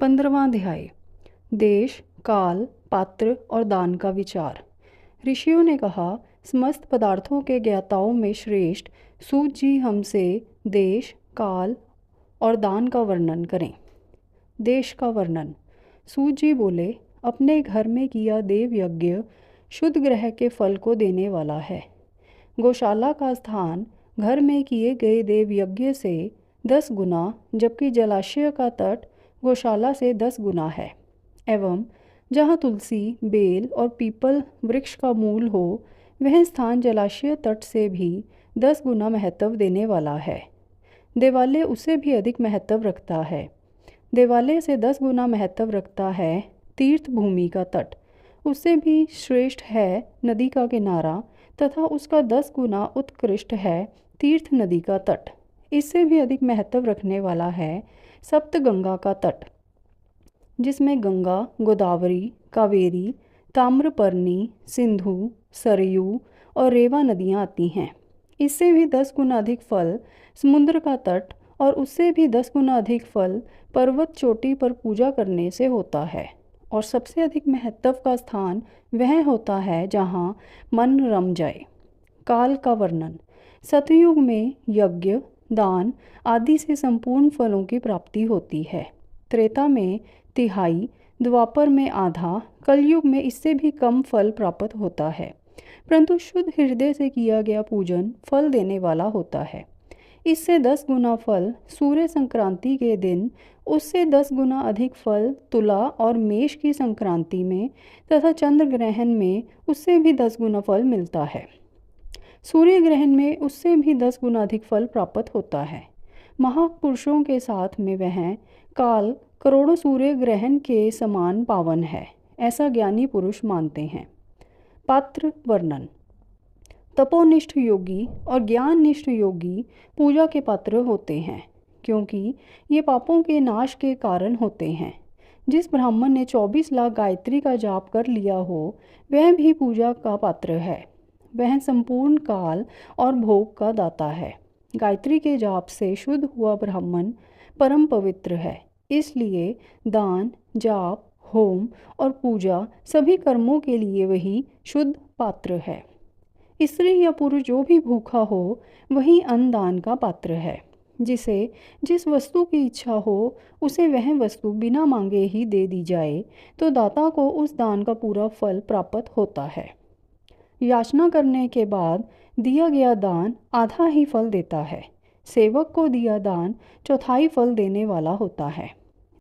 15वां अध्याय। देश, काल, पात्र और दान का विचार। ऋषियों ने कहा, समस्त पदार्थों के ज्ञाताओं में श्रेष्ठ सूत जी हमसे देश, काल और दान का वर्णन करें। देश का वर्णन। सूत जी बोले, अपने घर में किया देव यज्ञ शुद्ध ग्रह के फल को देने वाला है। गौशाला का स्थान घर में किए गए देव यज्ञ से 10 गुना, जबकि जलाशय का तट गौशाला से 10 गुना है। एवं जहाँ तुलसी, बेल और पीपल वृक्ष का मूल हो, वह स्थान जलाशय तट से भी 10 गुना महत्व देने वाला है। देवालय उससे भी अधिक महत्व रखता है। देवालय से 10 गुना महत्व रखता है तीर्थ भूमि का तट। उससे भी श्रेष्ठ है नदी का किनारा, तथा उसका 10 गुना उत्कृष्ट है तीर्थ नदी का तट। इससे भी अधिक महत्व रखने वाला है सप्तगंगा का तट, जिसमें गंगा, गोदावरी, कावेरी, ताम्रपर्णी, सिंधु, सरयू और रेवा नदियाँ आती हैं। इससे भी 10 गुना अधिक फल समुद्र का तट, और उससे भी 10 गुना अधिक फल पर्वत चोटी पर पूजा करने से होता है। और सबसे अधिक महत्व का स्थान वह होता है जहाँ मन रम जाए। काल का वर्णन। सतयुग में यज्ञ, दान आदि से संपूर्ण फलों की प्राप्ति होती है। त्रेता में तिहाई, द्वापर में आधा, कलयुग में इससे भी कम फल प्राप्त होता है। परंतु शुद्ध हृदय से किया गया पूजन फल देने वाला होता है। इससे 10 गुना फल सूर्य संक्रांति के दिन, उससे 10 गुना अधिक फल तुला और मेष की संक्रांति में, तथा चंद्र ग्रहण में उससे भी 10 गुना फल मिलता है। सूर्य ग्रहण में उससे भी 10 गुना अधिक फल प्राप्त होता है। महापुरुषों के साथ में वह काल करोड़ों सूर्य ग्रहण के समान पावन है, ऐसा ज्ञानी पुरुष मानते हैं। पात्र वर्णन। तपोनिष्ठ योगी और ज्ञाननिष्ठ योगी पूजा के पात्र होते हैं, क्योंकि ये पापों के नाश के कारण होते हैं। जिस ब्राह्मण ने 24 लाख गायत्री का जाप कर लिया हो, वह भी पूजा का पात्र है। वह संपूर्ण काल और भोग का दाता है। गायत्री के जाप से शुद्ध हुआ ब्राह्मण परम पवित्र है। इसलिए दान, जाप, होम और पूजा सभी कर्मों के लिए वही शुद्ध पात्र है। स्त्री या पुरुष जो भी भूखा हो, वही अन्न दान का पात्र है। जिसे जिस वस्तु की इच्छा हो, उसे वह वस्तु बिना मांगे ही दे दी जाए, तो दाता को उस दान का पूरा फल प्राप्त होता है। याचना करने के बाद दिया गया दान आधा ही फल देता है। सेवक को दिया दान चौथाई फल देने वाला होता है।